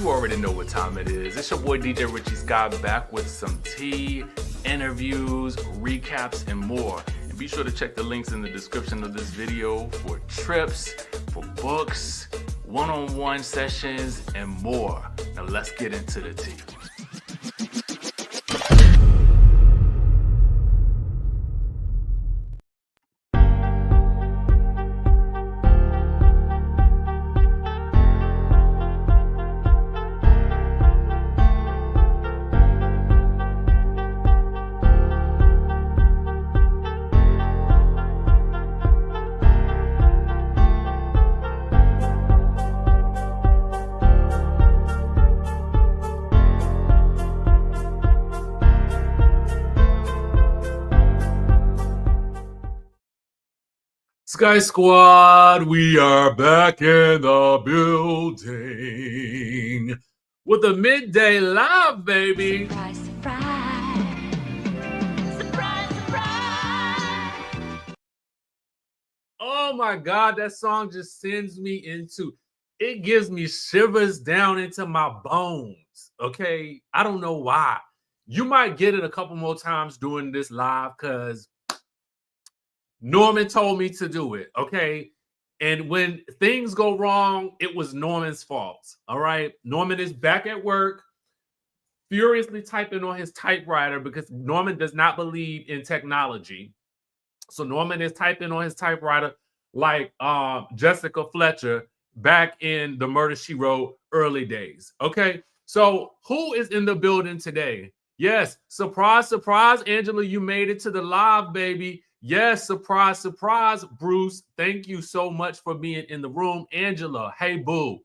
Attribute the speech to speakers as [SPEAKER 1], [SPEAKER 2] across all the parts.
[SPEAKER 1] You already know what time it is. It's your boy DJ Richie Skye back with some tea, interviews, recaps, and more. And be sure to check the links in the description of this video for trips, for books, one-on-one sessions, and more. Now let's get into the tea. Skye Squad, we are back in the building with a midday live, baby.
[SPEAKER 2] Surprise, surprise. Surprise, surprise.
[SPEAKER 1] Oh my God, that song just sends me into, it gives me shivers down into my bones, okay? I don't know why. You might get it a couple more times during this live because Norman told me to do it, okay? And when things go wrong, it was Norman's fault, all right? Norman is back at work, furiously typing on his typewriter because Norman does not believe in technology. So Norman is typing on his typewriter like Jessica Fletcher back in the Murder, She Wrote early days, okay? So who is in the building today? Yes, surprise, surprise, Angela, you made it to the live, baby. Yes, surprise, surprise, Bruce. Thank you so much for being in the room. Angela, hey, boo.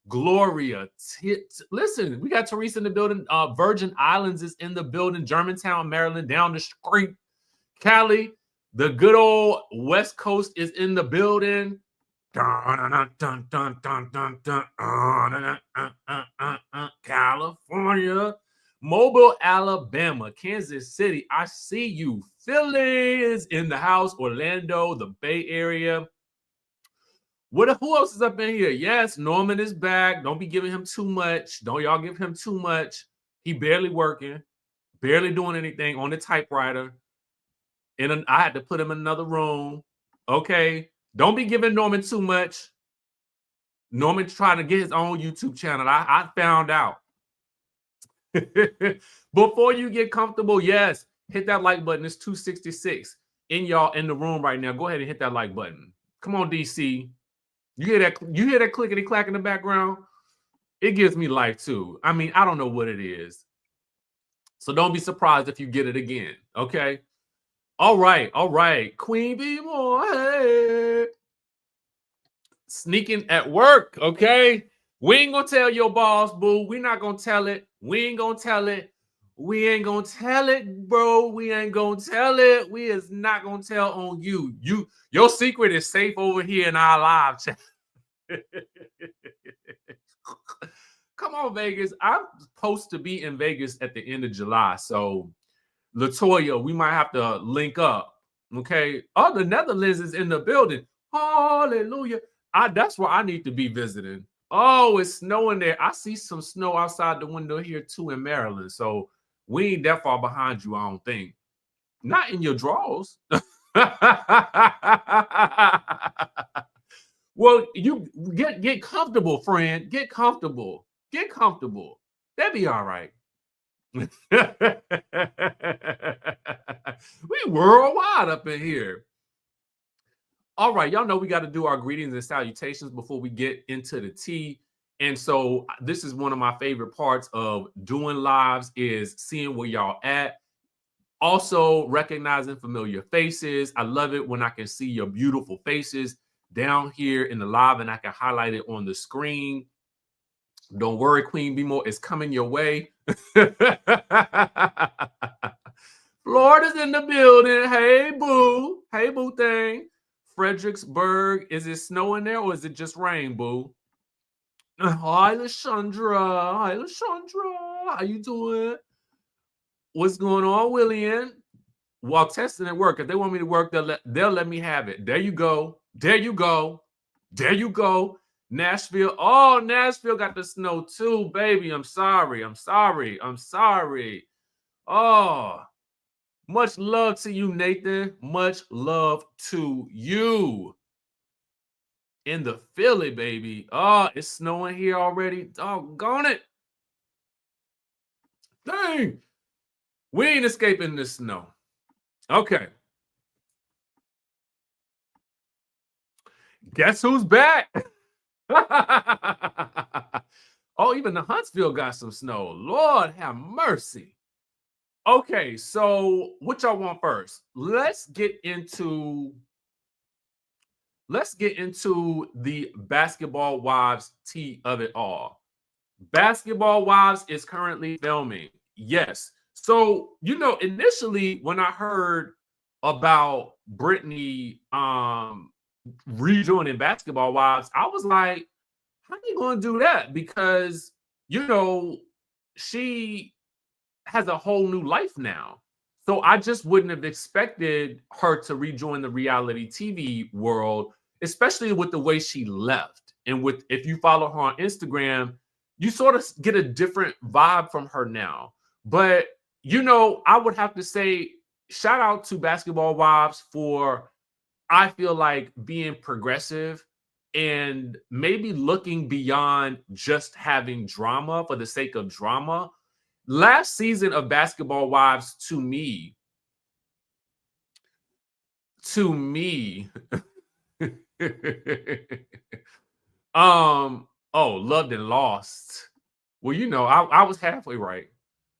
[SPEAKER 1] Gloria, listen, we got Teresa in the building. Virgin Islands is in the building. Germantown, Maryland, down the street. Cali, the good old West Coast is in the building. California. Mobile, Alabama, Kansas City, I see you. Philly is in the house. Orlando, the Bay Area. Who else is up in here? Yes, Norman is back. Don't be giving him too much. Don't y'all give him too much. He barely working, barely doing anything on the typewriter. I had to put him in another room. Okay, don't be giving Norman too much. Norman's trying to get his own YouTube channel. I found out. Before you get comfortable, yes, hit that like button. It's 266 in the room right now. Go ahead and hit that like button. Come on, DC. You hear that clickety clack in the background? It gives me life too. I mean, I don't know what it is. So don't be surprised if you get it again. Okay. All right. Queen Bee More. Hey. Sneaking at work. Okay. We ain't gonna tell your boss, boo. We're not gonna tell it. We ain't gonna tell it. We ain't gonna tell it, bro. We ain't gonna tell it. We is not gonna tell on you. Your secret is safe over here in our live chat. Come on, Vegas. I'm supposed to be in Vegas at the end of July. So, Latoya, we might have to link up. Okay. Oh, the Netherlands is in the building. Hallelujah. That's where I need to be visiting. Oh, it's snowing there. I see some snow outside the window here too in Maryland. So we ain't that far behind you, I don't think. Not in your drawers. Well, you get comfortable, friend. Get comfortable. Get comfortable. That'd be all right. We worldwide up in here. All right, y'all know we got to do our greetings and salutations before we get into the tea. And so this is one of my favorite parts of doing lives is seeing where y'all at. Also recognizing familiar faces. I love it when I can see your beautiful faces down here in the live and I can highlight it on the screen. Don't worry, Queen Bee More is coming your way. Florida's in the building. Hey, boo. Hey, boo thing. Fredericksburg, is it snowing there or is it just rain, boo? Hi, Lashandra. Hi, Lashandra. How you doing? What's going on, William? While testing at work, if they want me to work, they'll let me have it. There you go. There you go. There you go. Nashville. Oh, Nashville got the snow too, baby. I'm sorry. I'm sorry. I'm sorry. Oh, much love to you, Nathan. Much love to you. In the Philly, baby. Oh, it's snowing here already. Doggone it. Dang. We ain't escaping this snow. Okay. Guess who's back? Oh, even the Huntsville got some snow. Lord have mercy. Okay, so what y'all want first? Let's get into the Basketball Wives tea of it all. Basketball Wives is currently filming. Yes. So, initially when I heard about Brittany rejoining Basketball Wives, I was like, how are they going to do that? Because, she has a whole new life now. So I just wouldn't have expected her to rejoin the reality TV world, especially with the way she left. And if you follow her on Instagram, you sort of get a different vibe from her now. But, I would have to say, shout out to Basketball Wives for, I feel like, being progressive and maybe looking beyond just having drama for the sake of drama. Last season of Basketball Wives, to me, Loved and Lost. Well, I was halfway right.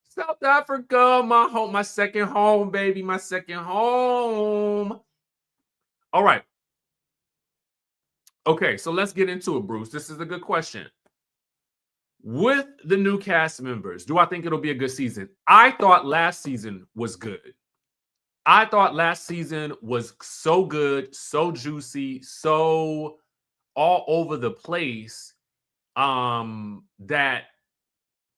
[SPEAKER 1] South Africa, my second home, baby, my second home. All right. Okay, so let's get into it, Bruce. This is a good question. With the new cast members, do I think it'll be a good season? I thought last season was good. I thought last season was so good, so juicy, so all over the place, that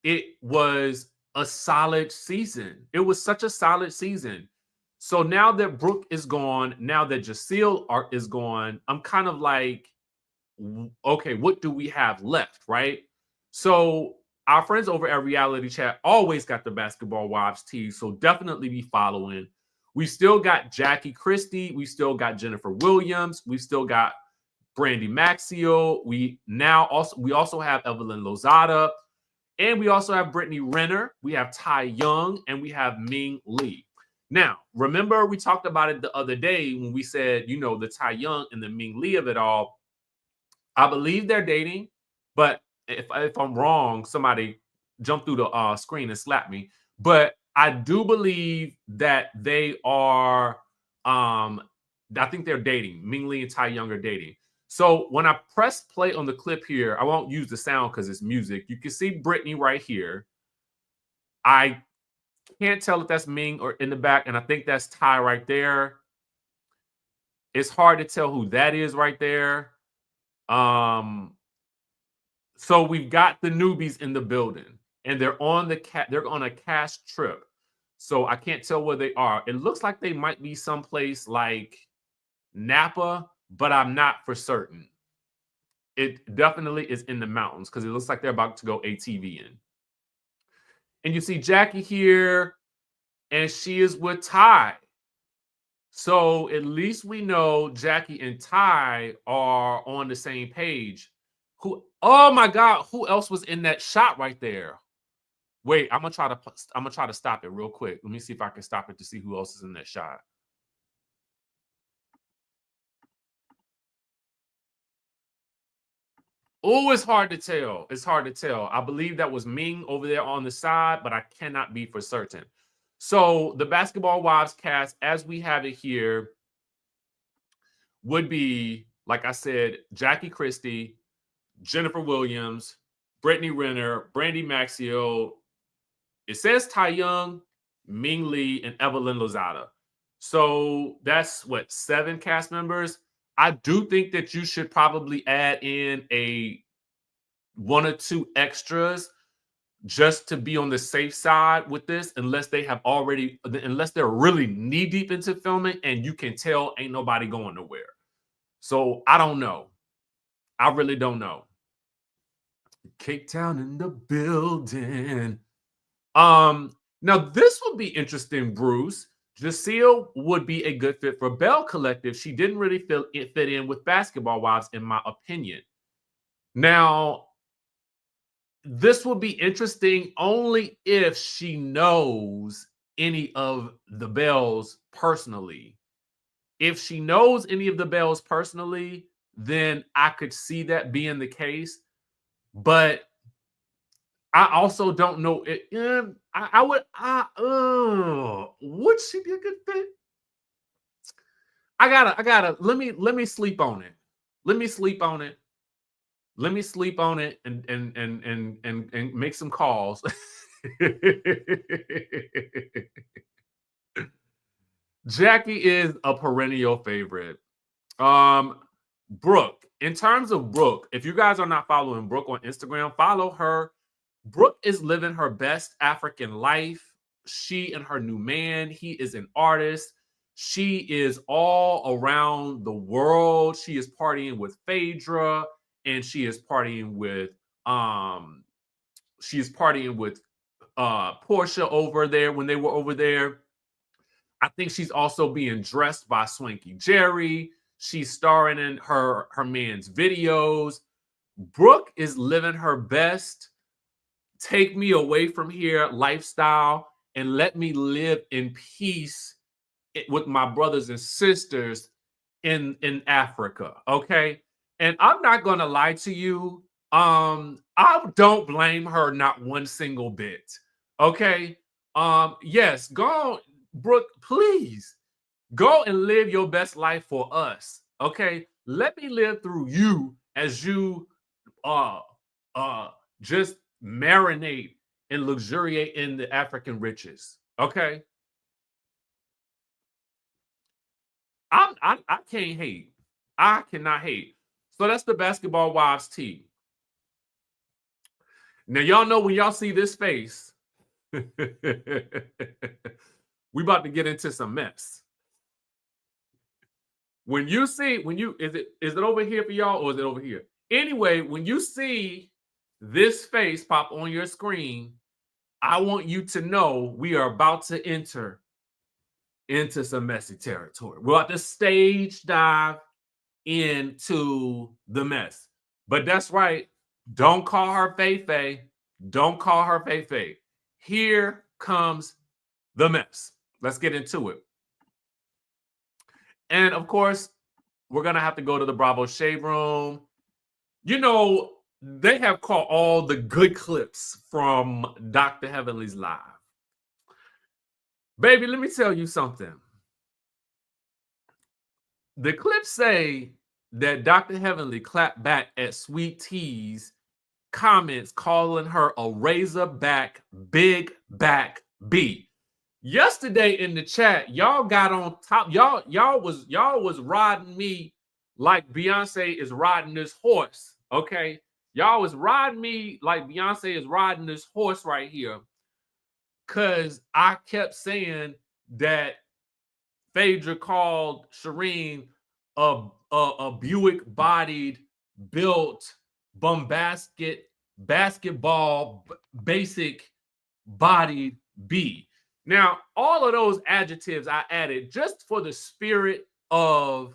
[SPEAKER 1] it was a solid season. It was such a solid season. So now that Brooke is gone, now that Jaceel is gone, I'm kind of like, okay, what do we have left, right? So our friends over at Reality Chat always got the Basketball Wives tea, so definitely be following. We still got Jackie Christie. We still got Jennifer Williams. We still got Brandy Maxio. We also have Evelyn Lozada, and we also have Brittany Renner. We have Tai Young, and we have Ming Lee. Now, remember we talked about it the other day when we said, the Tai Young and the Ming Lee of it all. I believe they're dating, but if I'm wrong, somebody jump through the screen and slap me. But I do believe that they are, I think they're dating. Ming Lee and Tai Young are dating. So when I press play on the clip here, I won't use the sound because it's music. You can see Brittany right here. I can't tell if that's Ming or in the back, and I think that's Tai right there. It's hard to tell who that is right there. So we've got the newbies in the building, and they're on a cast trip. So I can't tell where they are. It looks like they might be someplace like Napa, but I'm not for certain. It definitely is in the mountains because it looks like they're about to go ATV in. And you see Jackie here, and she is with Tai. So at least we know Jackie and Tai are on the same page. Oh my God, who else was in that shot right there? Wait, I'm gonna try to stop it real quick. Let me see if I can stop it to see who else is in that shot. Oh, it's hard to tell. It's hard to tell. I believe that was Ming over there on the side, but I cannot be for certain. So the Basketball Wives cast, as we have it here, would be, like I said, Jackie Christie, Jennifer Williams, Brittany Renner, Brandy Maxio. It says Tai Young, Ming Lee, and Evelyn Lozada. So that's 7 cast members. I do think that you should probably add in 1 or 2 extras just to be on the safe side with this, unless they're really knee deep into filming and you can tell ain't nobody going nowhere. So I don't know. I really don't know. Cape Town in the building. Now this would be interesting, Bruce. Jaceel would be a good fit for Bell Collective. She didn't really fit in with Basketball Wives, in my opinion. Now, this will be interesting only if she knows any of the Bells personally. If she knows any of the Bells personally, then I could see that being the case. But I also don't know it. Would she be a good fit? I gotta let me sleep on it. Let me sleep on it. Let me sleep on it and make some calls. Jackie is a perennial favorite. Brooke. In terms of Brooke, if you guys are not following Brooke on Instagram, follow her. Brooke is living her best African life. She and her new man, he is an artist. She is all around the world. She is partying with Phaedra, and she is partying with Portia over there when they were over there. I think she's also being dressed by Swanky Jerry. She's starring in her man's videos. Brooke is living her best take me away from here lifestyle and let me live in peace with my brothers and sisters in Africa. Okay. And I'm not gonna lie to you. I don't blame her not one single bit. Okay. Yes, go, Brooke, please go and live your best life for us. Okay. Let me live through you as you uh just marinate and luxuriate in the African riches. Okay. I can't hate. I cannot hate. So that's the Basketball Wives tea. Now y'all know when y'all see this face, we about to get into some mess. When you see, is it over here for y'all or is it over here? Anyway, when you see this face pop on your screen, I want you to know we are about to enter into some messy territory. We're about to stage dive into the mess. But that's right. Don't call her Fei Fei. Don't call her Fei Fei. Here comes the mess. Let's get into it. And of course, we're going to have to go to the Bravo Shade Room. You know, they have caught all the good clips from Dr. Heavenly's live. Baby, let me tell you something. The clips say that Dr. Heavenly clapped back at Sweet T's comments calling her a razorback big back B. Yesterday in the chat, y'all got on top. Y'all was riding me like Beyonce is riding this horse. Okay. Y'all was riding me like Beyonce is riding this horse right here. Cause I kept saying that Phaedra called Shireen a Buick-bodied, built, basketball, basic bodied B. Now, all of those adjectives I added just for the spirit of,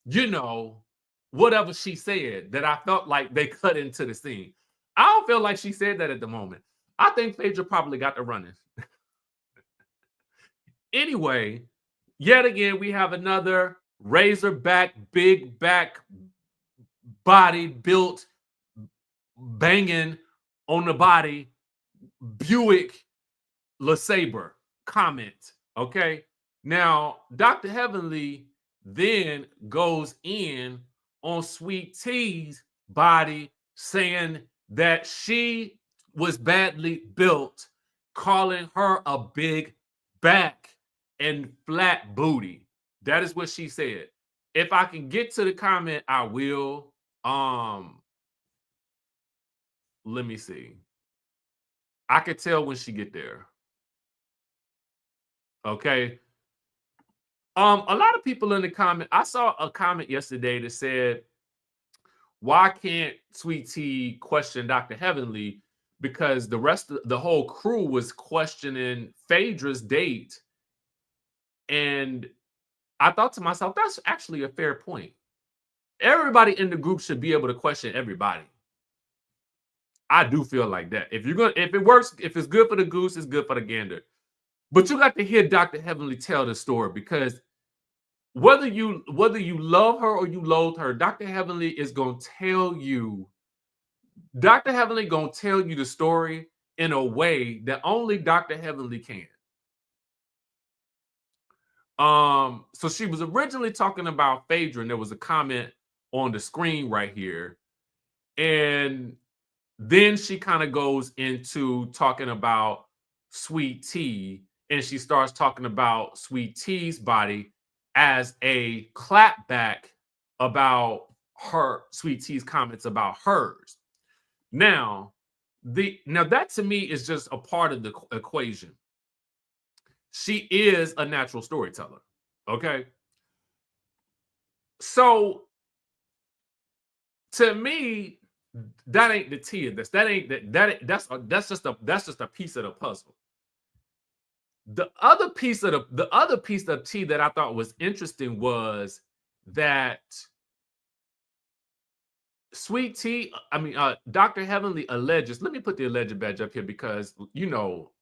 [SPEAKER 1] you know, whatever she said that I felt like they cut into the scene. I don't feel like she said that at the moment. I think Phaedra probably got the running. Anyway, yet again, we have another razorback, big back, body built, banging on the body, Buick LeSabre comment. Okay. Now, Dr. Heavenly then goes in on Sweet T's body, saying that she was badly built, calling her a big back and flat booty. That is what she said. If I can get to the comment, I will. Let me see. I could tell when she get there. Okay. A lot of people in the comment. I saw a comment yesterday that said, why can't Sweet Tea question Dr. Heavenly? Because the whole crew was questioning Phaedra's date. And I thought to myself, that's actually a fair point. Everybody in the group should be able to question everybody. I do feel like that. If it works, if it's good for the goose, it's good for the gander. But you got to hear Dr. Heavenly tell the story, because whether you love her or you loathe her, Dr. Heavenly is gonna tell you. Dr. Heavenly gonna tell you the story in a way that only Dr. Heavenly can. So she was originally talking about Phaedra, and there was a comment on the screen right here, and then she kind of goes into talking about Sweet Tea, and she starts talking about Sweet Tea's body as a clapback about her, Sweet Tea's comments about hers. Now that to me is just a part of the equation. She is a natural storyteller. Okay. So to me, that ain't the tea of this. That's just a piece of the puzzle. The other piece of the tea that I thought was interesting was that Sweet Tea, Dr. Heavenly alleges. Let me put the alleged badge up here, because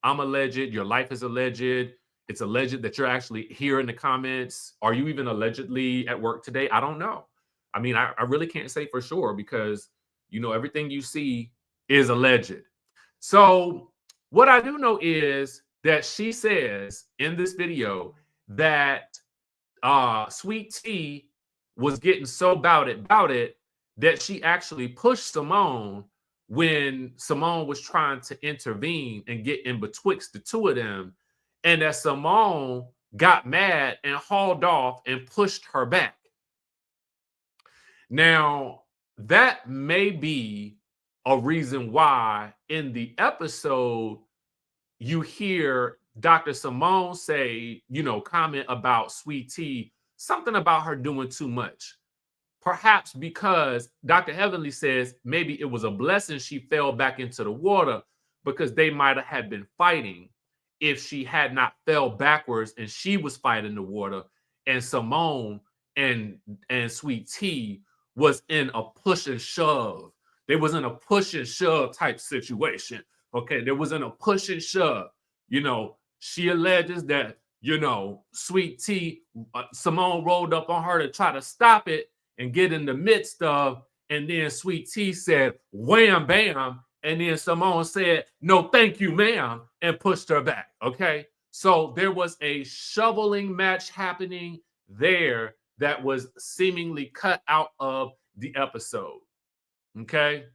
[SPEAKER 1] I'm alleged. Your life is alleged. It's alleged that you're actually here in the comments. Are you even allegedly at work today? I don't know. I really can't say for sure, because everything you see is alleged. So what I do know is that she says in this video that Sweet Tea was getting so about it that she actually pushed Simone when Simone was trying to intervene and get in betwixt the two of them, and that Simone got mad and hauled off and pushed her back. Now, that may be a reason why in the episode you hear Dr. Simone say, comment about Sweet Tea, something about her doing too much. Perhaps because Dr. Heavenly says maybe it was a blessing she fell back into the water, because they might have had been fighting if she had not fell backwards and she was fighting the water, and Simone and Sweet Tea was in a push and shove. They was in a push and shove type situation. Okay, there was in a push and shove. She alleges that, Sweet Tea, Simone rolled up on her to try to stop it and get in the midst of, and then Sweet Tea said, wham, bam, and then Simone said, no, thank you, ma'am, and pushed her back, okay? So there was a shoveling match happening there that was seemingly cut out of the episode, okay?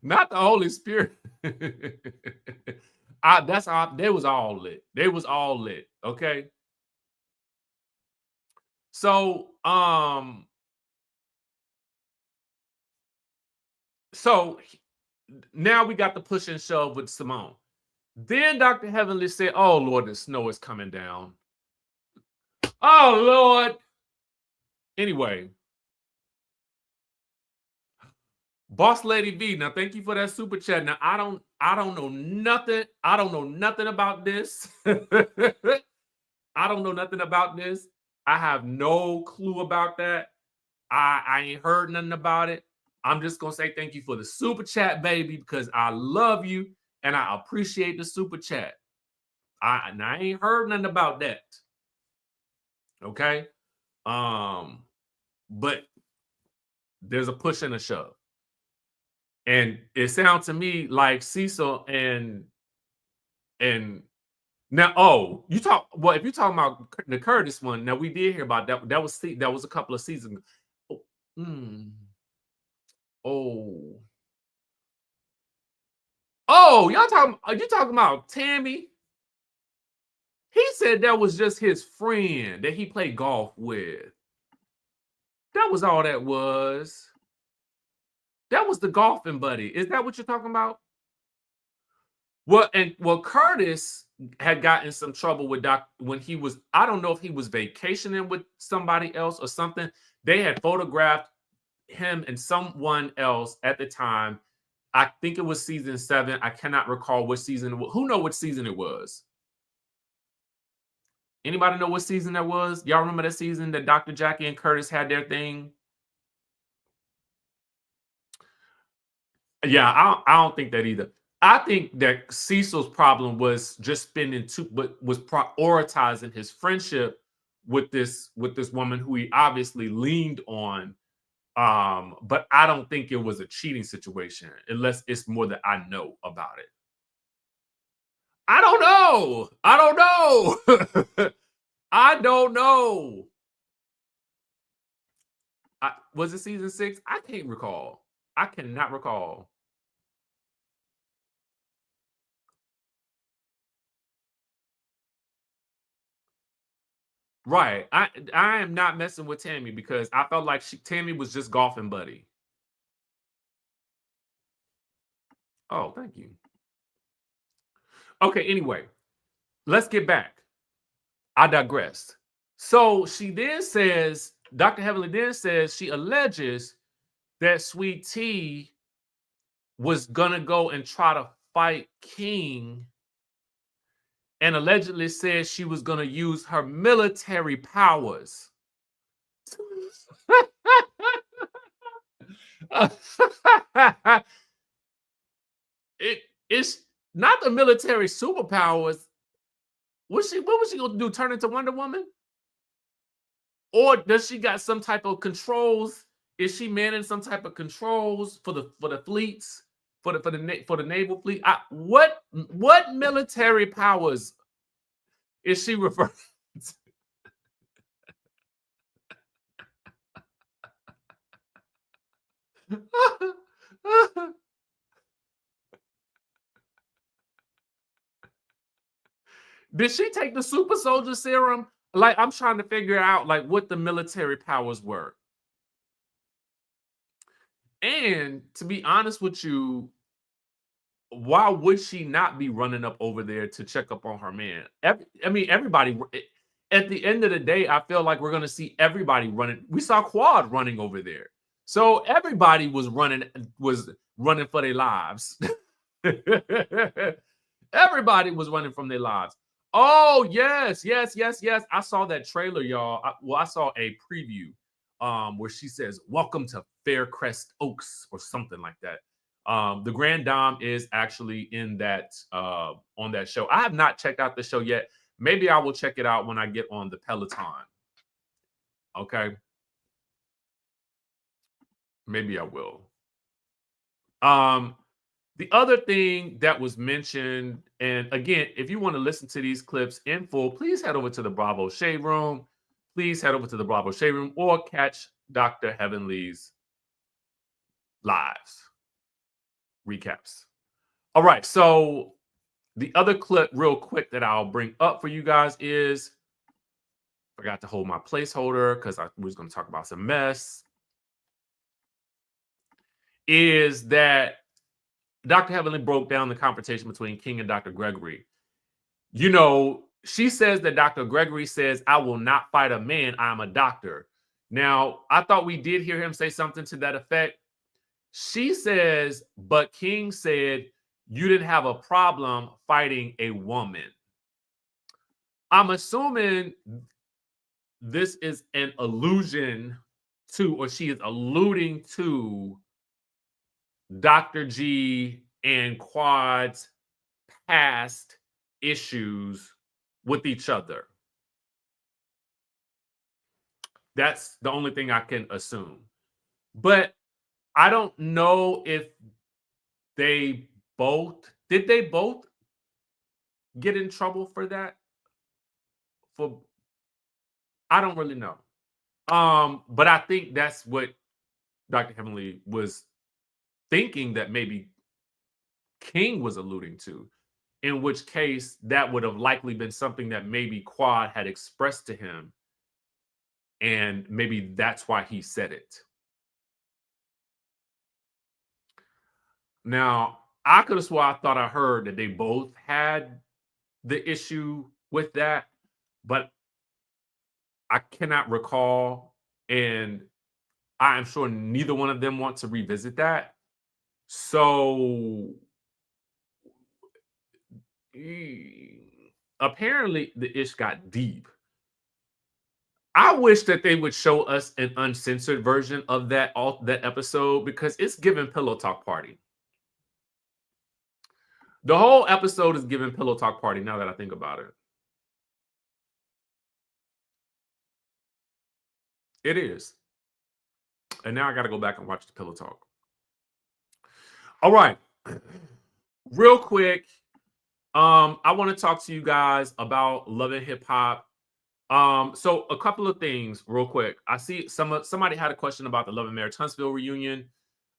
[SPEAKER 1] Not the Holy Spirit. They was all lit. They was all lit, okay? So, now we got the push and shove with Simone. Then Dr. Heavenly said, oh, Lord, the snow is coming down. Oh, Lord. Anyway. Boss Lady V, now thank you for that super chat. Now, I don't know nothing. I don't know nothing about this. I don't know nothing about this. I have no clue about that. I ain't heard nothing about it. I'm just going to say thank you for the super chat, baby, because I love you and I appreciate the super chat. I ain't heard nothing about that. Okay? But there's a push and a shove. And it sounds to me like Cecil and now, if you're talking about the Curtis one, now we did hear about that. That was a couple of seasons ago. Are you talking about Tammy? He said that was just his friend that he played golf with. That was all that was. That was the golfing buddy. Is that what you're talking about? Well, Curtis had gotten some trouble with Doc when he was, I don't know if he was vacationing with somebody else or something. They had photographed him and someone else at the time. I think it was season 7. I cannot recall what season it was. Who know what season it was? Anybody know what season that was? Y'all remember that season that Dr. Jackie and Curtis had their thing? Yeah, I don't think that either. I think that Cecil's problem was just spending but was prioritizing his friendship with this woman who he obviously leaned on. But I don't think it was a cheating situation unless it's more that I know about it. I don't know. I don't know. I don't know. Was it season 6? I can't recall. I cannot recall. Right. I am not messing with Tammy because I felt like Tammy was just golfing buddy. Oh, thank you. Okay, anyway, let's get back. I digressed. So she then says, Dr. Heavenly then says she alleges that Sweet Tea was gonna go and try to fight King and allegedly says she was gonna use her military powers. It's not the military superpowers. What was she gonna do? Turn into Wonder Woman? Or does she got some type of controls? Is she manning some type of controls for the fleets, for the naval fleet? What military powers is she referring to? Did she take the super soldier serum? Like, I'm trying to figure out like what the military powers were. And to be honest with you, why would she not be running up over there to check up on her man? I mean, everybody. At the end of the day, I feel like we're going to see everybody running. We saw Quad running over there, so everybody was running for their lives. Everybody was running from their lives. Oh yes, yes, yes, yes. I saw that trailer, y'all. I saw a preview where she says, "Welcome to Faircrest Oaks" or something like that. The Grand Dame is actually in that on that show. I have not checked out the show yet. Maybe I will check it out when I get on the Peloton. Okay. Maybe I will. The other thing that was mentioned, and again, if you want to listen to these clips in full, please head over to the Bravo Shade Room. Please head over to the Bravo Shade Room or catch Dr. Heavenly's lives recaps. All right, so the other clip, real quick, that I'll bring up for you guys is, forgot to hold my placeholder because I was going to talk about some mess, is that Dr. Heavenly broke down the confrontation between King and Dr. Gregory. You know, she says that Dr. Gregory says, "I will not fight a man. I'm a doctor." Now, I thought we did hear him say something to that effect. She says, but King said, "You didn't have a problem fighting a woman." I'm assuming this is an allusion to, or she is alluding to, Dr. G and Quad's past issues with each other. That's the only thing I can assume. But I don't know if they did they both get in trouble for that? I don't really know. But I think that's what Dr. Heavenly was thinking that maybe King was alluding to, in which case that would have likely been something that maybe Quad had expressed to him, and maybe that's why he said it. Now, I could have swore I thought I heard that they both had the issue with that, but I cannot recall, and I am sure neither one of them want to revisit that. So apparently the ish got deep. I wish that they would show us an uncensored version of that episode, because it's given pillow talk party. The whole episode is given pillow talk party now that I think about it. It is. And now I got to go back and watch the pillow talk. All right. Real quick, I want to talk to you guys about Love and Hip Hop. So a couple of things real quick. I see somebody had a question about the Love and Marriage Huntsville reunion.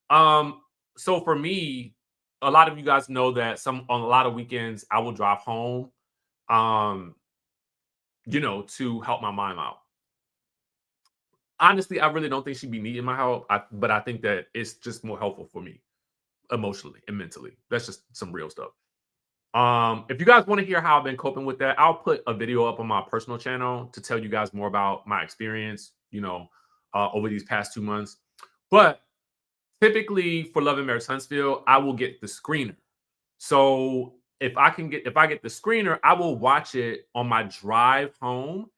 [SPEAKER 1] So for me, a lot of you guys know that on a lot of weekends I will drive home, to help my mom out. Honestly, I really don't think she'd be needing my help, but I think that it's just more helpful for me emotionally and mentally. That's just some real stuff. If you guys want to hear how I've been coping with that, I'll put a video up on my personal channel to tell you guys more about my experience, over these past 2 months. But typically for Love and Marriage Huntsville, I will get the screener. So if I get the screener, I will watch it on my drive home.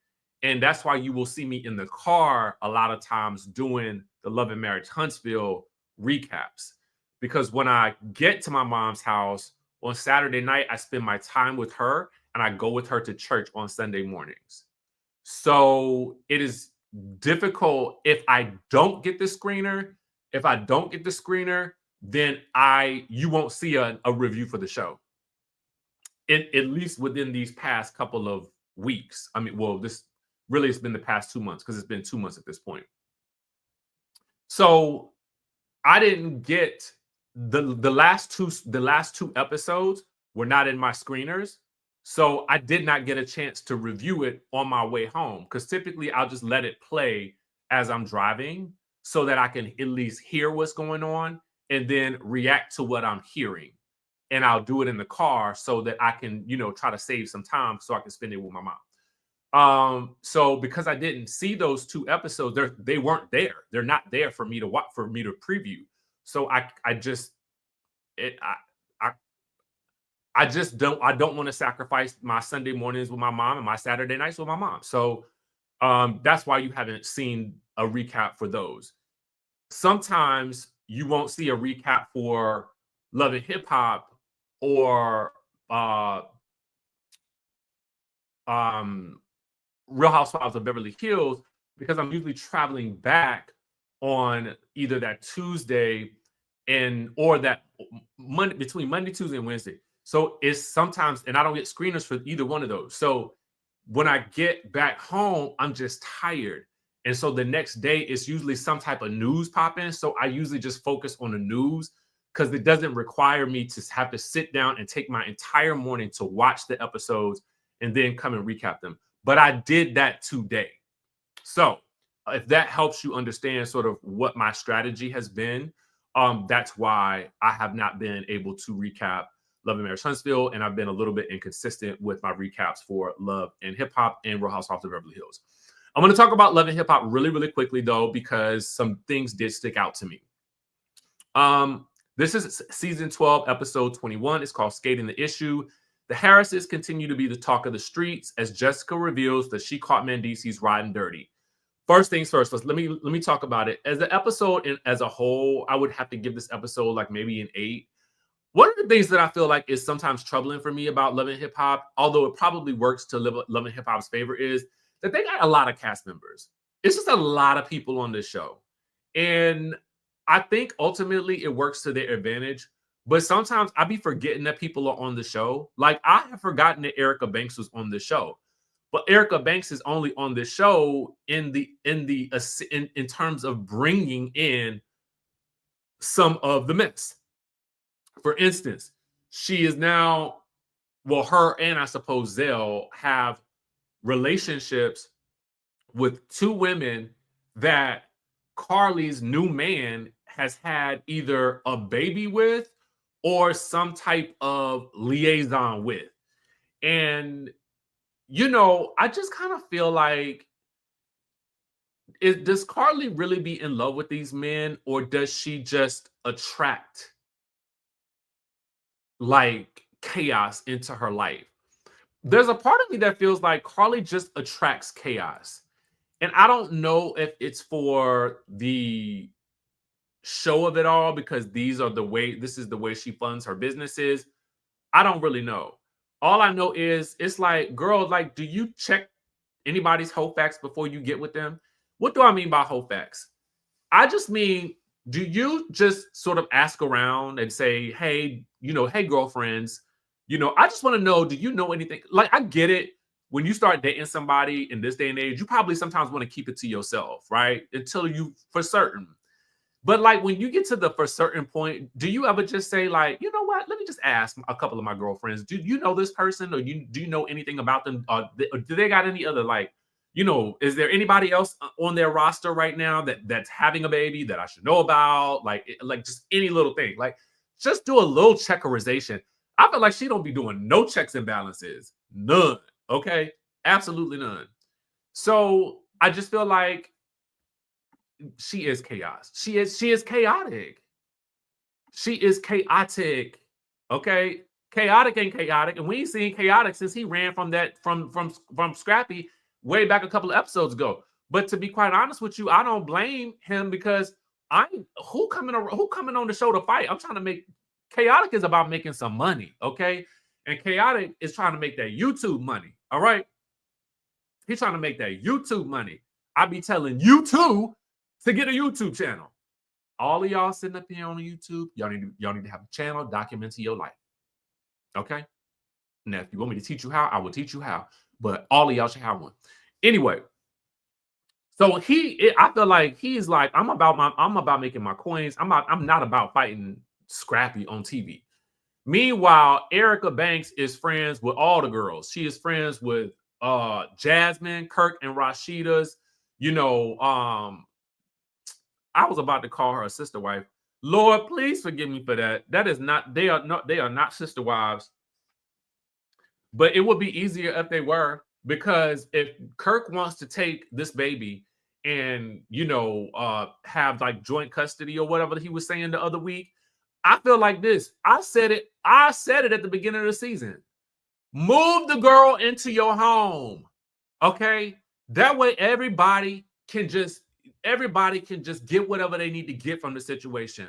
[SPEAKER 1] And that's why you will see me in the car a lot of times doing the Love and Marriage Huntsville recaps. Because when I get to my mom's house on Saturday night, I spend my time with her and I go with her to church on Sunday mornings. So it is difficult if I don't get the screener. If I don't get the screener, then you won't see a review for the show. At least within these past couple of weeks. I mean, well, this really has been the past 2 months, because it's been 2 months at this point. So I didn't get the last two episodes were not in my screeners. So I did not get a chance to review it on my way home, because typically I'll just let it play as I'm driving so that I can at least hear what's going on and then react to what I'm hearing. And I'll do it in the car so that I can, try to save some time so I can spend it with my mom. So because I didn't see those 2 episodes, they weren't there. They're not there for me to watch, for me to preview. So I don't want to sacrifice my Sunday mornings with my mom and my Saturday nights with my mom. So that's why you haven't seen a recap for those. Sometimes you won't see a recap for Love and Hip Hop or Real Housewives of Beverly Hills, because I'm usually traveling back on either that Tuesday or that Monday, between Monday, Tuesday, and Wednesday. So it's sometimes, and I don't get screeners for either one of those. So when I get back home, I'm just tired. And so the next day, it's usually some type of news pop in. So I usually just focus on the news, because it doesn't require me to have to sit down and take my entire morning to watch the episodes and then come and recap them. But I did that today. So if that helps you understand sort of what my strategy has been, that's why I have not been able to recap Love and Marriage Huntsville, and I've been a little bit inconsistent with my recaps for Love and Hip Hop and Real Housewives of Beverly Hills. I'm going to talk about Love and Hip Hop really, really quickly, though, because some things did stick out to me. This is season 12, episode 21. It's called Skating the Issue. The Harrises continue to be the talk of the streets as Jessica reveals that she caught Mendeecees riding dirty. First things first, let me talk about it. As an episode and as a whole, I would have to give this episode like maybe an 8. One of the things that I feel like is sometimes troubling for me about Love and Hip Hop, although it probably works to Love and Hip Hop's favor, is that they got a lot of cast members. It's just a lot of people on this show. And I think ultimately it works to their advantage. But sometimes I be forgetting that people are on the show. Like, I have forgotten that Erica Banks was on the show. But Erica Banks is only on the show in terms of bringing in some of the mess. For instance, she is now, well, her and I suppose Zell have relationships with 2 women that Carly's new man has had either a baby with or some type of liaison with. And, I just kind of feel like, does Carly really be in love with these men, or does she just attract like chaos into her life? There's a part of me that feels like Carly just attracts chaos. And I don't know if it's for the show of it all, because this is the way she funds her businesses. I don't really know. All I know is it's like, girl, like, do you check anybody's whole facts before you get with them? What do I mean by whole facts? I just mean, do you just sort of ask around and say, hey, hey, girlfriends, I just want to know, do you know anything? Like, I get it. When you start dating somebody in this day and age, you probably sometimes want to keep it to yourself, right? Until you for certain. But like, when you get to the for certain point, do you ever just say, like, you know what? Let me just ask a couple of my girlfriends. Do you know this person, or do you know anything about them? Or do they got any other, like, is there anybody else on their roster right now that's having a baby that I should know about? Like just any little thing. Like, just do a little checkerization. I feel like she don't be doing no checks and balances. None. Okay? Absolutely none. So I just feel like she is chaos. She is chaotic. She is chaotic. Okay? Chaotic ain't chaotic. And we ain't seen chaotic since he ran from Scrappy way back a couple of episodes ago. But to be quite honest with you, I don't blame him, because who coming on the show to fight? I'm trying to make chaotic is about making some money, okay? And chaotic is trying to make that YouTube money. All right. He's trying to make that YouTube money. I be telling you too to get a YouTube channel. All of y'all sitting up here on YouTube, y'all need to have a channel documenting your life. Okay? Now, if you want me to teach you how, I will teach you how. But all of y'all should have one. Anyway, so I feel like he's like, I'm about making my coins. I'm not about fighting Scrappy on TV. Meanwhile, Erica Banks is friends with all the girls. She is friends with Jasmine, Kirk, and Rashida's. I was about to call her a sister wife. Lord, please forgive me for that. That is not, they are not sister wives. But it would be easier if they were, because if Kirk wants to take this baby and have like joint custody or whatever he was saying the other week, I feel like this. I said it at the beginning of the season. Move the girl into your home. Okay? That way everybody can just get whatever they need to get from the situation.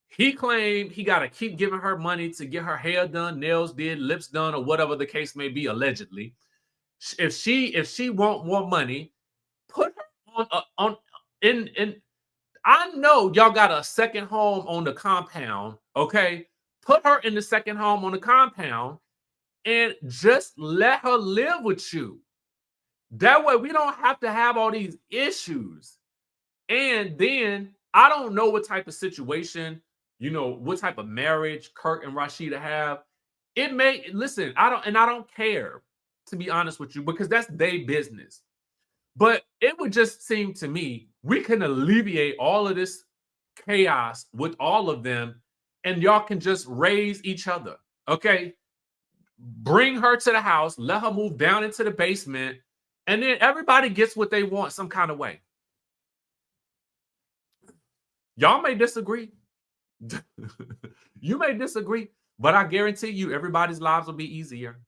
[SPEAKER 1] He claimed he got to keep giving her money to get her hair done, nails did, lips done, or whatever the case may be, allegedly. If she want more money, put her on in. I know y'all got a second home on the compound, okay? Put her in the second home on the compound and just let her live with you. That way we don't have to have all these issues. And then I don't know what type of situation, what type of marriage Kirk and Rashida have. Listen, I don't care, to be honest with you, because that's their business. But it would just seem to me we can alleviate all of this chaos with all of them, and y'all can just raise each other. Okay. Bring her to the house, let her move down into the basement, and then everybody gets what they want some kind of way. Y'all may disagree. You may disagree, but I guarantee you everybody's lives will be easier.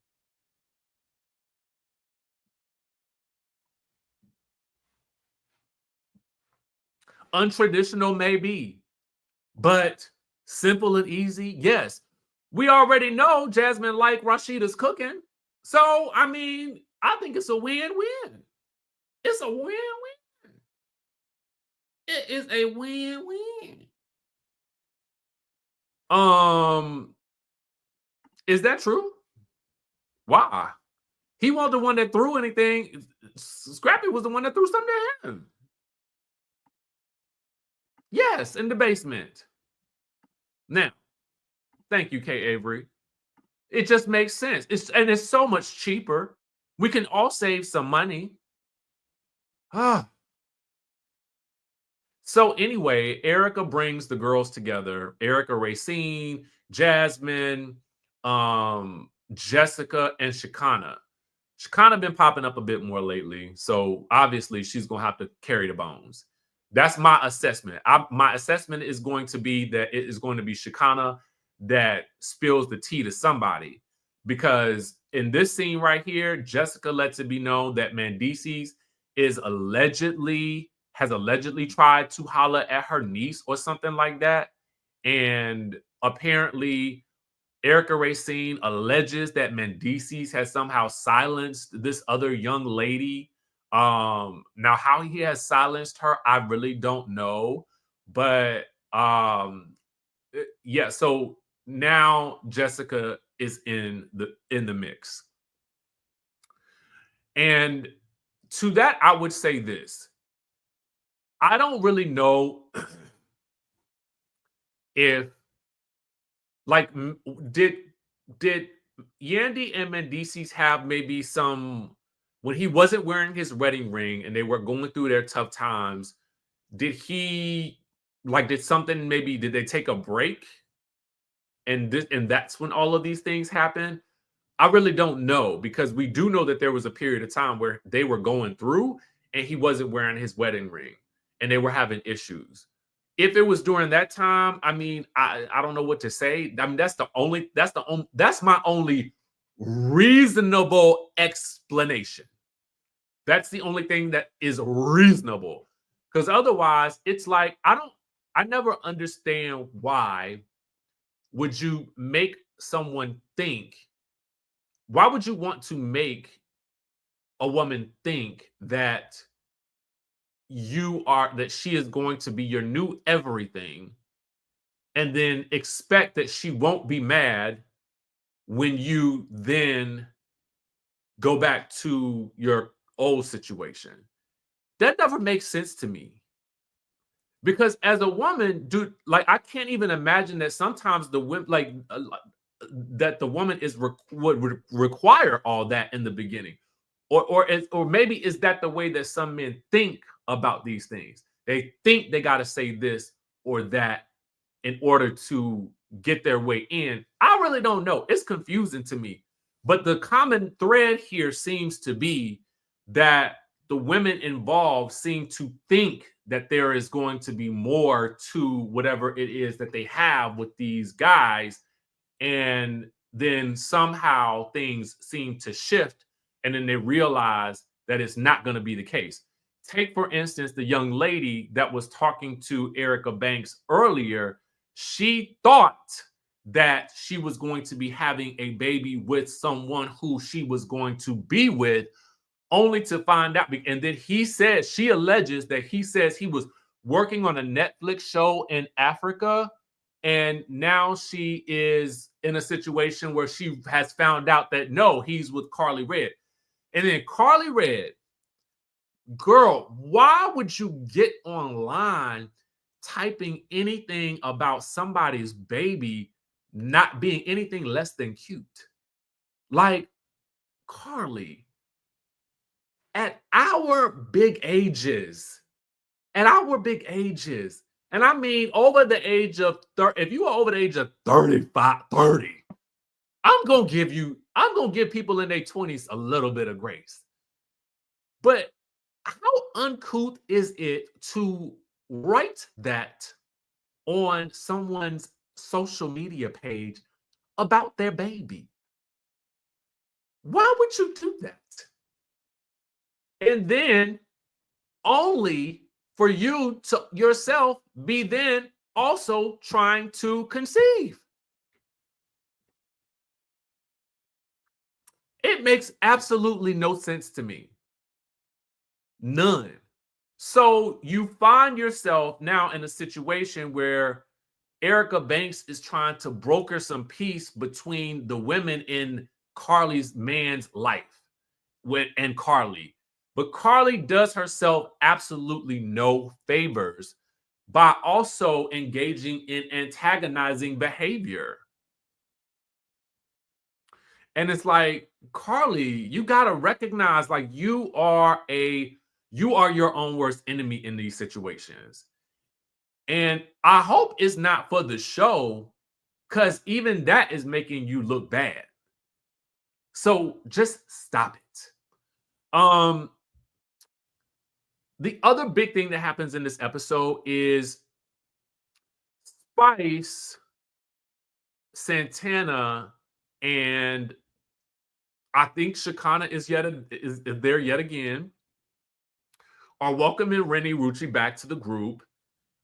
[SPEAKER 1] Untraditional maybe, but simple and easy, yes. We already know Jasmine like Rashida's cooking. So, I mean, I think it's a win-win. It's a win-win. It is a win-win. Is that true? Why? He wasn't the one that threw anything. Scrappy was the one that threw something at him. Yes, in the basement. Now, thank you, Kay Avery. It just makes sense. It's so much cheaper. We can all save some money. So anyway, Erica brings the girls together. Erica, Racine, Jasmine, Jessica and Shekinah. Shekinah been popping up a bit more lately, so obviously she's gonna have to carry the bones. That's my assessment. My assessment is going to be that it is going to be Shekinah that spills the tea to somebody, because in this scene right here, Jessica lets it be known that Mendeecees has allegedly tried to holler at her niece or something like that, and apparently Erica Racine alleges that Mendeecees has somehow silenced this other young lady. Now how he has silenced her, I really don't know, but yeah. So now Jessica is in the mix, and to that I would say this: I don't really know if like did Yandy and Mendeecees have maybe some, when he wasn't wearing his wedding ring and they were going through their tough times, did he like did something, maybe did they take a break and that's when all of these things happen? I really don't know, because we do know that there was a period of time where they were going through and he wasn't wearing his wedding ring and they were having issues. If it was during that time, I mean, I don't know what to say. I mean, that's my only reasonable explanation. That's the only thing that is reasonable. Because otherwise, it's like I never understand why would you make someone think, why would you want to make a woman think that that she is going to be your new everything, and then expect that she won't be mad when you then go back to your old situation? That never makes sense to me. Because as a woman, dude, like I can't even imagine that sometimes the women that the woman would require all that in the beginning, or maybe is that the way that some men think about these things? They think they got to say this or that in order to get their way in. I really don't know. It's confusing to me. But the common thread here seems to be that the women involved seem to think that there is going to be more to whatever it is that they have with these guys. And then somehow things seem to shift. And then they realize that it's not going to be the case. Take, for instance, the young lady that was talking to Erica Banks earlier. She thought that she was going to be having a baby with someone who she was going to be with, only to find out. And then she alleges that he says he was working on a Netflix show in Africa. And now she is in a situation where she has found out that no, he's with Carly Red. And then Carly Red, girl, why would you get online typing anything about somebody's baby not being anything less than cute? Like, Carly, at our big ages, and I mean over the age of 30, if you are over the age of 35, 30, I'm gonna give people in their 20s a little bit of grace. But how uncouth is it to write that on someone's social media page about their baby? Why would you do that? And then only for you to yourself be then also trying to conceive. It makes absolutely no sense to me. None. So you find yourself now in a situation where Erica Banks is trying to broker some peace between the women in Carly's man's life and Carly. But Carly does herself absolutely no favors by also engaging in antagonizing behavior. And it's like, Carly, you got to recognize, like, you are your own worst enemy in these situations. And I hope it's not for the show, because even that is making you look bad. So just stop it. The other big thing that happens in this episode is Spice, Santana, and I think Shakana is there yet again, are welcoming Rennie Rucci back to the group.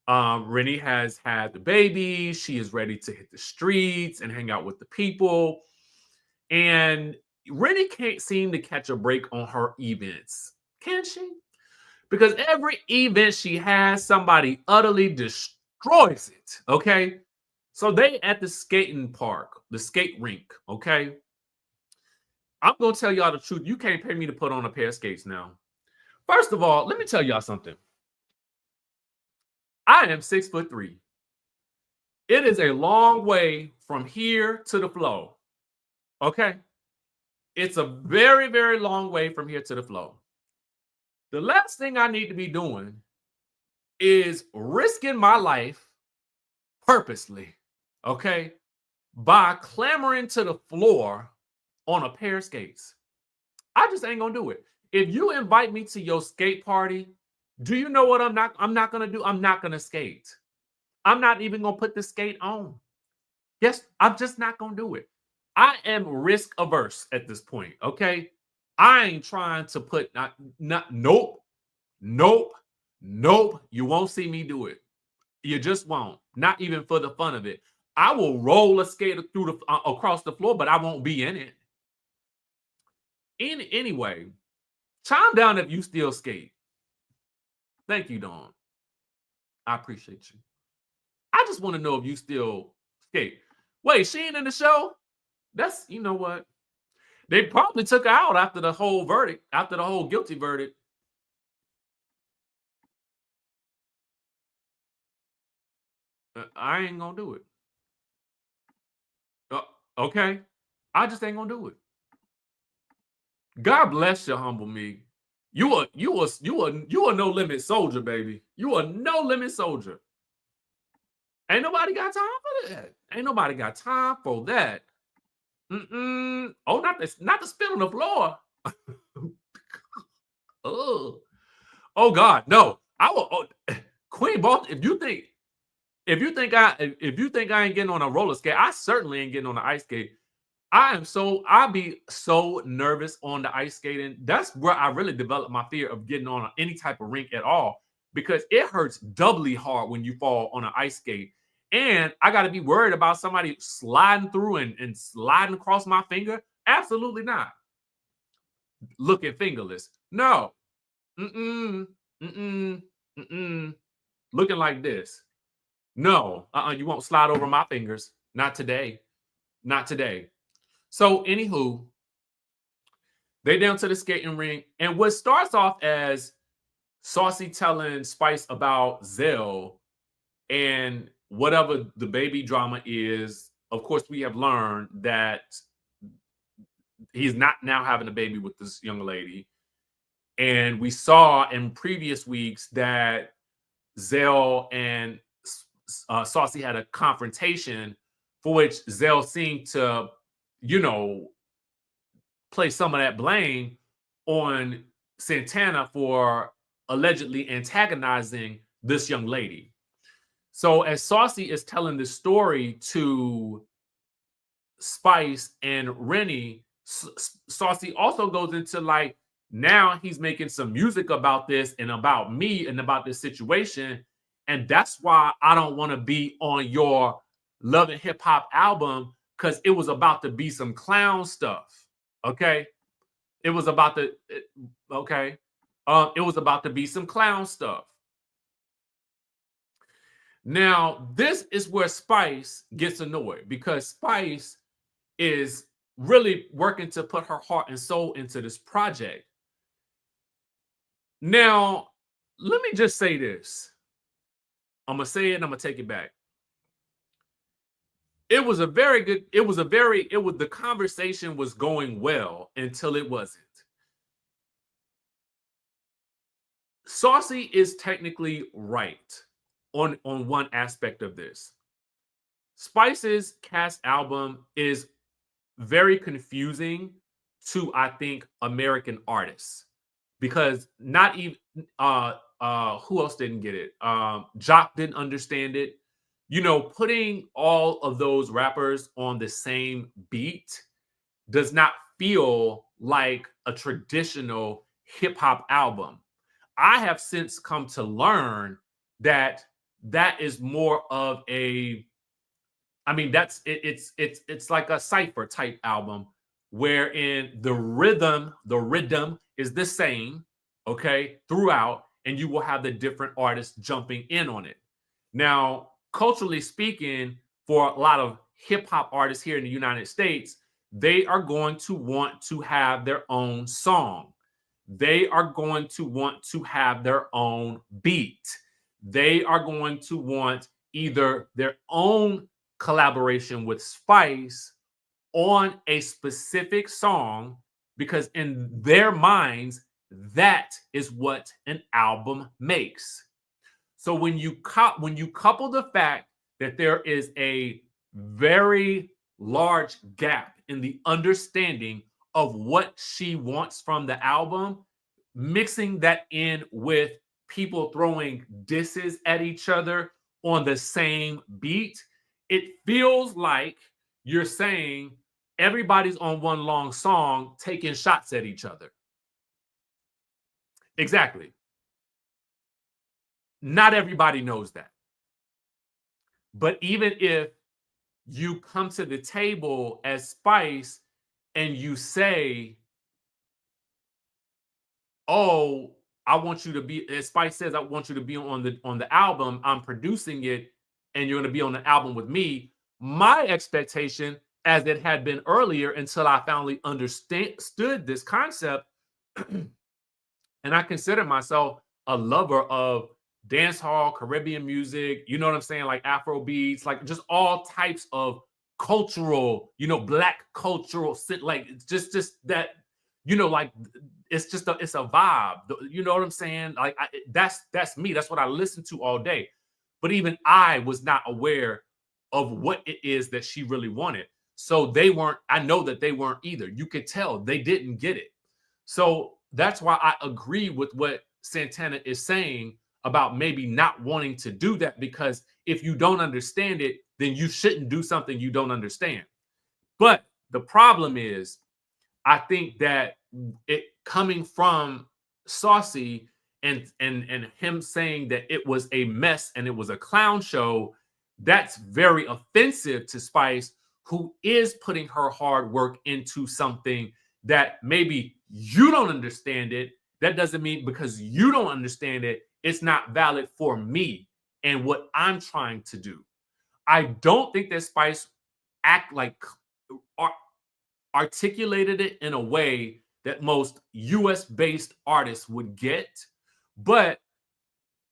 [SPEAKER 1] Rennie has had the baby. She is ready to hit the streets and hang out with the people. And Rennie can't seem to catch a break on her events, can she? Because every event she has, somebody utterly destroys it. Okay. So they at the skating park, the skate rink. Okay. I'm going to tell y'all the truth. You can't pay me to put on a pair of skates now. First of all, let me tell y'all something. I am 6'3". It is a long way from here to the floor. Okay. It's a very, very long way from here to the floor. The last thing I need to be doing is risking my life purposely, okay, by clambering to the floor on a pair of skates. I just ain't gonna do it. If you invite me to your skate party, do you know what I'm not gonna do? I'm not gonna skate. I'm not even gonna put the skate on. Yes, I'm just not gonna do it. I am risk averse at this point, okay? I ain't trying to put nope. You won't see me do it. You just won't. Not even for the fun of it. I will roll a skater through the across the floor, but I won't be in it. Anyway, chime down if you still skate. Thank you, Dawn. I appreciate you. I just want to know if you still skate. Wait, she ain't in the show? That's, you know what? They probably took her out after the whole verdict, after the whole guilty verdict. I ain't gonna do it. Okay, I just ain't gonna do it. God bless you, humble me. You a no limit soldier, baby. You a no limit soldier. Ain't nobody got time for that. Ain't nobody got time for that. Oh, not the spit on the floor. Oh God, no. I will. Queen Boss. If you think I ain't getting on a roller skate, I certainly ain't getting on the ice skate. I'd be so nervous on the ice skating. That's where I really developed my fear of getting on any type of rink at all, because it hurts doubly hard when you fall on an ice skate. And I got to be worried about somebody sliding through and sliding across my finger. Absolutely not. Looking fingerless. No. Looking like this. No. You won't slide over my fingers. Not today. Not today. So, anywho, they down to the skating rink, and what starts off as Saucy telling Spice about Zell and whatever the baby drama is. Of course, we have learned that he's not now having a baby with this young lady, and we saw in previous weeks that Zell and Saucy had a confrontation for which Zell seemed to, place some of that blame on Santana for allegedly antagonizing this young lady. So as Saucy is telling this story to Spice and Rennie, Saucy also goes into like, now he's making some music about this and about me and about this situation. And that's why I don't want to be on your Love and Hip Hop album, because it was about to be some clown stuff. Okay. It was about to, okay. It was about to be some clown stuff. Now, this is where Spice gets annoyed, because Spice is really working to put her heart and soul into this project. Now, let me just say this. I'm going to say it and I'm going to take it back. The conversation was going well until it wasn't. Saucy is technically right on one aspect of this. Spice's cast album is very confusing to, I think, American artists, because not even who else didn't get it? Jock didn't understand it. You know, putting all of those rappers on the same beat does not feel like a traditional hip hop album. I have since come to learn that that is more of a, I mean, that's it's like a cipher type album wherein the rhythm is the same, okay, throughout, and you will have the different artists jumping in on it. Now, culturally speaking, for a lot of hip hop artists here in the United States, they are going to want to have their own song. They are going to want to have their own beat. They are going to want either their own collaboration with Spice on a specific song, because in their minds, that is what an album makes. So when you couple the fact that there is a very large gap in the understanding of what she wants from the album, mixing that in with people throwing disses at each other on the same beat, it feels like you're saying everybody's on one long song taking shots at each other. Exactly. Not everybody knows that. But even if you come to the table as Spice and you say, "Oh, I want you to be," as Spice says, "I want you to be on the album. I'm producing it, and you're going to be on the album with me." My expectation, as it had been earlier, until I finally understood this concept, and I consider myself a lover of dance hall, Caribbean music, you know what I'm saying? Like Afro beats, like just all types of cultural, you know, black cultural, like it's just that, you know, like it's just it's a vibe. You know what I'm saying? Like that's me. That's what I listen to all day. But even I was not aware of what it is that she really wanted. So they weren't, I know that they weren't either. You could tell they didn't get it. So that's why I agree with what Santana is saying about maybe not wanting to do that, because if you don't understand it, then you shouldn't do something you don't understand. But the problem is, I think that it coming from Saucy and him saying that it was a mess and it was a clown show, that's very offensive to Spice, who is putting her hard work into something that maybe you don't understand it. That doesn't mean because you don't understand it, it's not valid for me and what I'm trying to do. I don't think that Spice act like articulated it in a way that most US based artists would get. But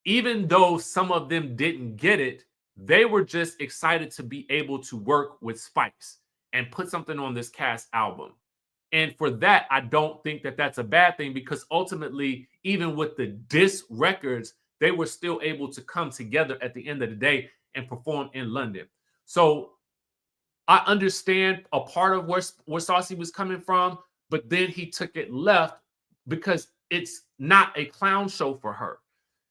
[SPEAKER 1] even though some of them didn't get it, they were just excited to be able to work with Spice and put something on this cast album. And for that, I don't think that that's a bad thing, because ultimately, even with the diss records, they were still able to come together at the end of the day and perform in London. So I understand a part of where Saucy was coming from, but then he took it left because it's not a clown show for her.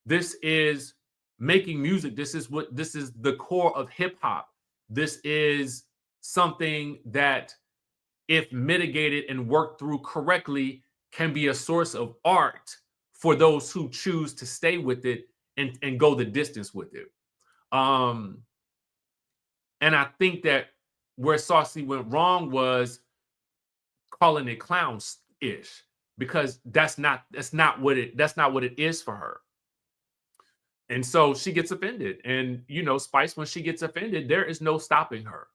[SPEAKER 1] This is making music. This is the core of hip hop. This is something that, if mitigated and worked through correctly, can be a source of art for those who choose to stay with it and go the distance with it. Um, and I think that where Saucy went wrong was calling it clowns-ish, because that's not what it is for her. And so she gets offended. And you know, Spice, when she gets offended, there is no stopping her.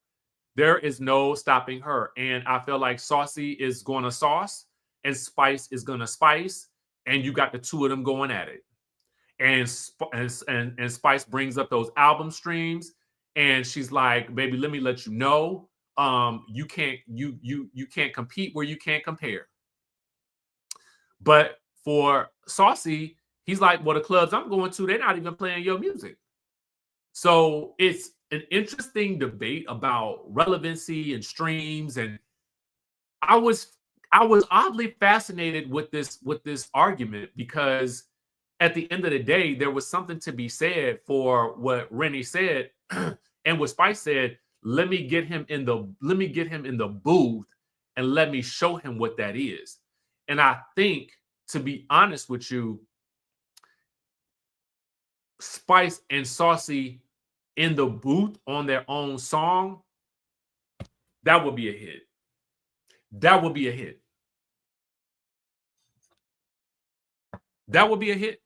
[SPEAKER 1] There is no stopping her. And I feel like Saucy is going to sauce and Spice is going to spice. And you got the two of them going at it. And Spice brings up those album streams. And she's like, baby, let me let you know. You can't compete where you can't compare. But for Saucy, he's like, well, the clubs I'm going to, they're not even playing your music. So it's an interesting debate about relevancy and streams. And I I was oddly fascinated with this argument because at the end of the day, there was something to be said for what Rennie said and what Spice said. Let me get him in the booth and let me show him what that is. And I think, to be honest with you, Spice and Saucy in the booth on their own song, that would be a hit. That would be a hit. That would be a hit.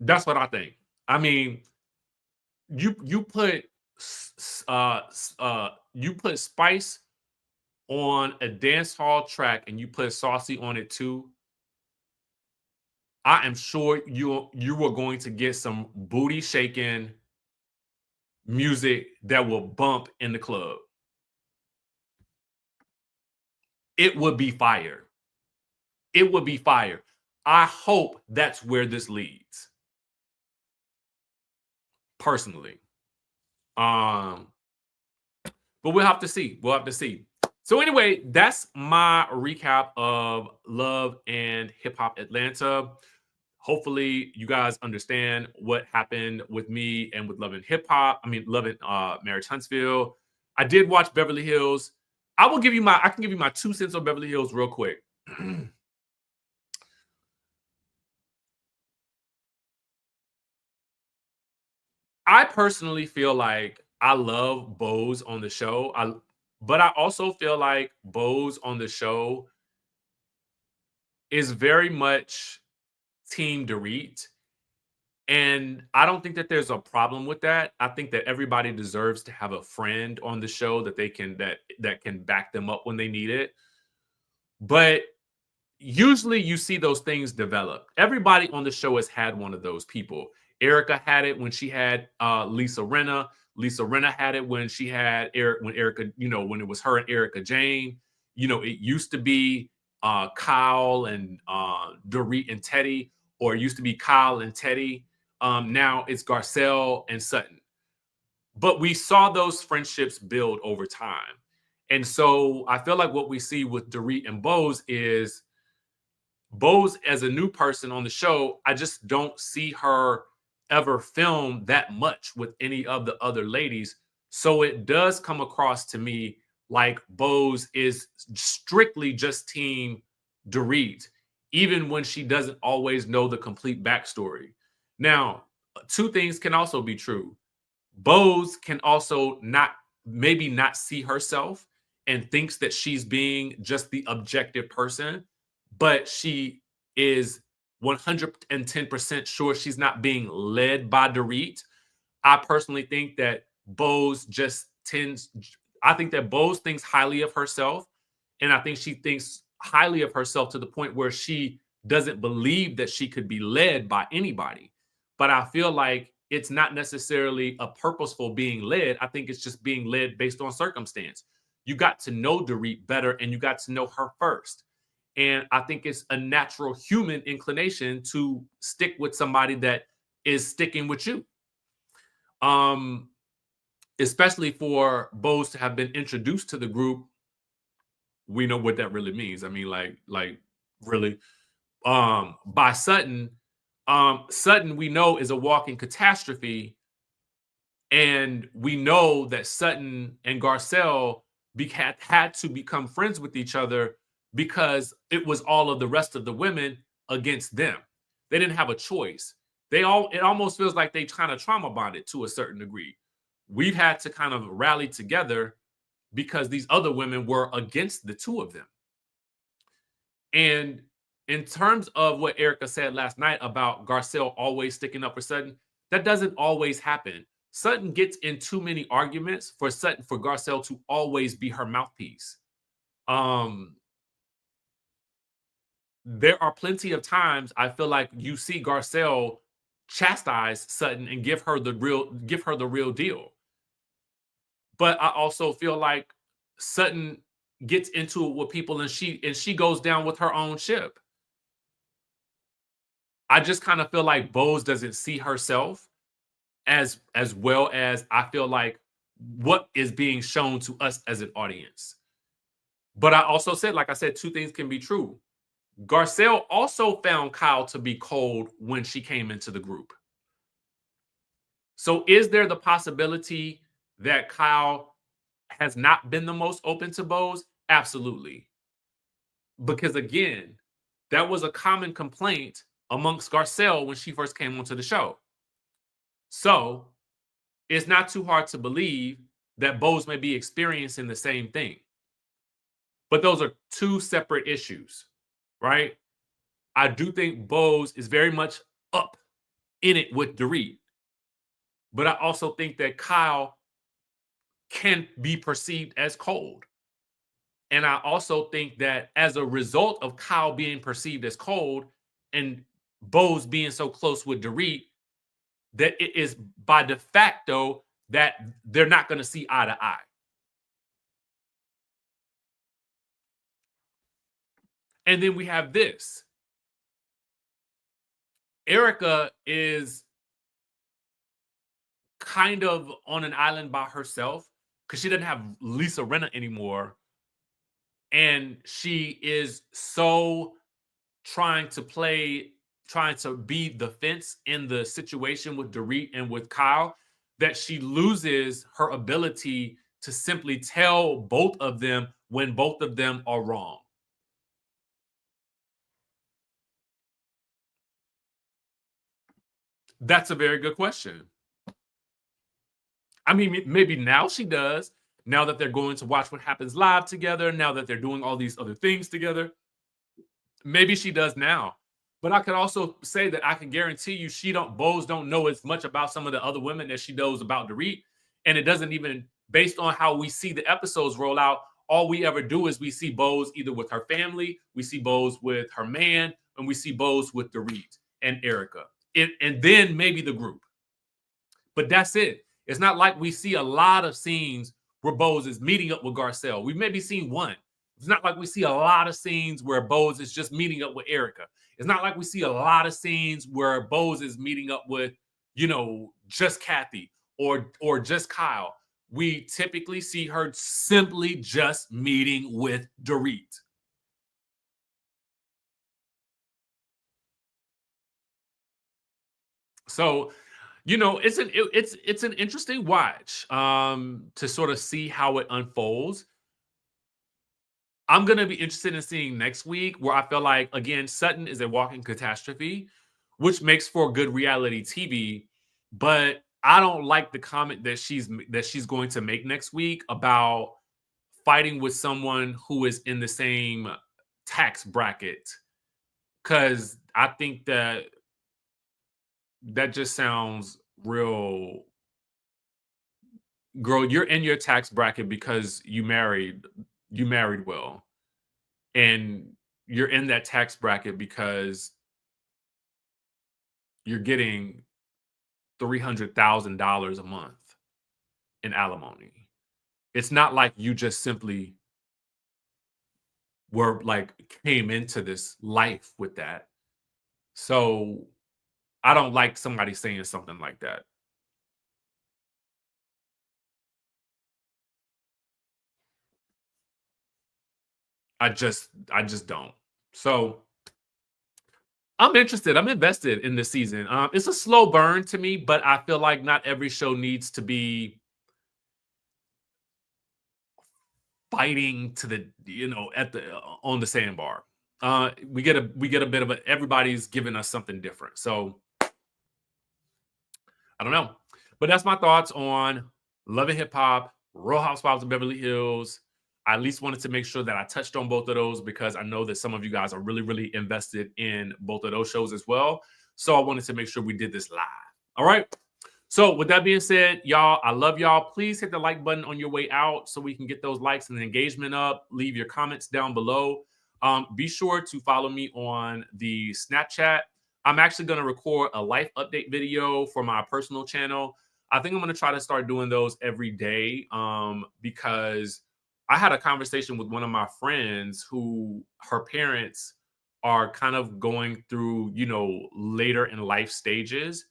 [SPEAKER 1] That's what I think. I mean, you put you put Spice on a dance hall track and you put Saucy on it too. I am sure you are going to get some booty shaking music that will bump in the club. It would be fire. It would be fire. I hope that's where this leads. Personally. But we'll have to see. We'll have to see. So anyway, that's my recap of Love and Hip Hop Atlanta. Hopefully you guys understand what happened with me and with Love and Hip Hop. I mean, Love and Marriage Huntsville. I did watch Beverly Hills. I can give you my 2 cents on Beverly Hills real quick. I personally feel like I love Bose on the show. But I also feel like Bose on the show is very much Team Dorit. And I don't think that there's a problem with that. I think that everybody deserves to have a friend on the show that they can that can back them up when they need it. But usually you see those things develop. Everybody on the show has had one of those people. Erica had it when she had Lisa Rinna. Lisa Rinna had it when she had Erica, when it was her and Erica Jane. It used to be Kyle and Dorit and Teddy, or it used to be Kyle and Teddy. Now it's Garcelle and Sutton. But we saw those friendships build over time. And so I feel like what we see with Dorit and Bose is Bose as a new person on the show. I just don't see her ever film that much with any of the other ladies. So it does come across to me like Bose is strictly just Team Dorit, even when she doesn't always know the complete backstory. Now, 2 things can also be true. Bose can also maybe not see herself and thinks that she's being just the objective person, but she is 110% sure she's not being led by Dorit. I personally think that Bose I think that Bose thinks highly of herself. And I think she thinks highly of herself to the point where she doesn't believe that she could be led by anybody. But I feel like it's not necessarily a purposeful being led. I think it's just being led based on circumstance. You got to know Dorit better and you got to know her first. And I think it's a natural human inclination to stick with somebody that is sticking with you. Especially for Bose to have been introduced to the group. We know what that really means. I mean, like really, by Sutton. Sutton, we know, is a walking catastrophe. And we know that Sutton and Garcelle had to become friends with each other because it was all of the rest of the women against them. They didn't have a choice. It almost feels like they kind of trauma bonded to a certain degree. We've had to kind of rally together because these other women were against the 2 of them. And in terms of what Erica said last night about Garcelle always sticking up for Sutton, that doesn't always happen. Sutton gets in too many arguments for Garcelle to always be her mouthpiece. There are plenty of times I feel like you see Garcelle chastise Sutton and give her the real deal. But I also feel like Sutton gets into it with people and she goes down with her own ship. I just kind of feel like Bose doesn't see herself as well as I feel like what is being shown to us as an audience. But I also said, like I said, two things can be true. Garcelle also found Kyle to be cold when she came into the group. So is there the possibility that Kyle has not been the most open to Bose? Absolutely. Because again, that was a common complaint amongst Garcelle when she first came onto the show. So it's not too hard to believe that Bose may be experiencing the same thing. But those are two separate issues, right? I do think Bose is very much up in it with Dorit. But I also think that Kyle can be perceived as cold. And I also think that as a result of Kyle being perceived as cold and Bose being so close with Dorit, that it is by de facto that they're not going to see eye to eye. And then we have this. Erica is kind of on an island by herself because she doesn't have Lisa Rinna anymore. And she is so trying to be the fence in the situation with Dorit and with Kyle that she loses her ability to simply tell both of them when both of them are wrong. That's a very good question. I mean, maybe now she does, now that they're going to watch What Happens Live together, now that they're doing all these other things together. Maybe she does now. But I could also say that I can guarantee you Bose don't know as much about some of the other women as she knows about Dorit. And it doesn't even, based on how we see the episodes roll out, all we ever do is we see Bose either with her family, we see Bose with her man, and we see Bose with Dorit and Erica. And then maybe the group. But that's it. It's not like we see a lot of scenes where Bose is meeting up with Garcelle. We've maybe seen one. It's not like we see a lot of scenes where Bose is just meeting up with Erica. It's not like we see a lot of scenes where Bose is meeting up with, just Kathy or just Kyle. We typically see her simply just meeting with Dorit. So, it's an interesting watch to sort of see how it unfolds. I'm going to be interested in seeing next week where I feel like, again, Sutton is a walking catastrophe, which makes for good reality TV. But I don't like the comment that she's going to make next week about fighting with someone who is in the same tax bracket. Because I think that just sounds real. Girl, you're in your tax bracket because you married well. And you're in that tax bracket because you're getting $300,000 a month in alimony. It's not like you just simply came into this life with that. So I don't like somebody saying something like that. I just don't. So I'm interested. I'm invested in this season. It's a slow burn to me, but I feel like not every show needs to be fighting to the on the sandbar. We get a bit of everybody's giving us something different. So I don't know, but that's my thoughts on Love and Hip Hop, Real Housewives of Beverly Hills. I at least wanted to make sure that I touched on both of those because I know that some of you guys are really, really invested in both of those shows as well. So I wanted to make sure we did this live. All right. So with that being said, y'all, I love y'all. Please hit the like button on your way out so we can get those likes and engagement up. Leave your comments down below. Be sure to follow me on the Snapchat. I'm actually going to record a life update video for my personal channel. I think I'm going to try to start doing those every day because I had a conversation with one of my friends who her parents are kind of going through, later in life stages.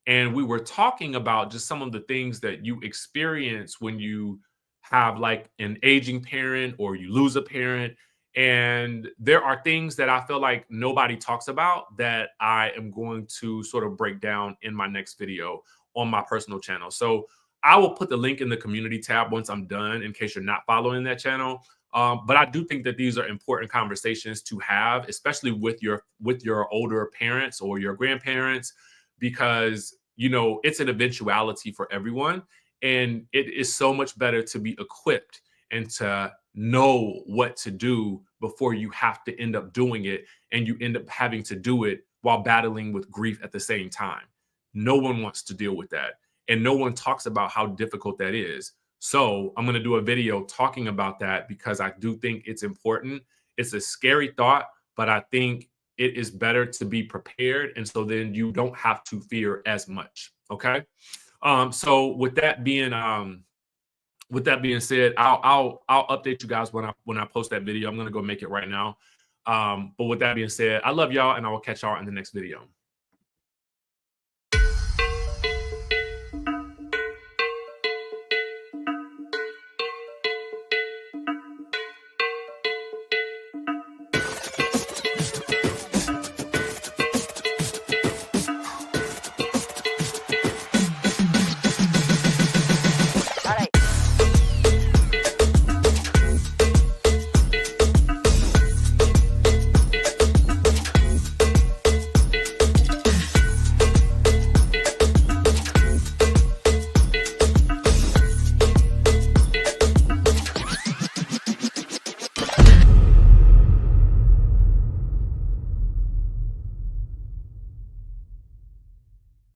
[SPEAKER 1] And we were talking about just some of the things that you experience when you have like an aging parent or you lose a parent. And there are things that I feel like nobody talks about that I am going to sort of break down in my next video on my personal channel. So I will put the link in the community tab once I'm done in case you're not following that channel. But I do think that these are important conversations to have, especially with your older parents or your grandparents, because you know it's an eventuality for everyone, and it is so much better to be equipped and to know what to do before you have to end up doing it, and you end up having to do it while battling with grief at the same time. No one wants to deal with that, and no one talks about how difficult that is. So I'm going to do a video talking about that because I do think it's important. It's a scary thought, but I think it is better to be prepared. And so then you don't have to fear as much. Okay. So with that being said, I'll update you guys when I post that video. I'm going to go make it right now. But with that being said, I love y'all and I will catch y'all in the next video.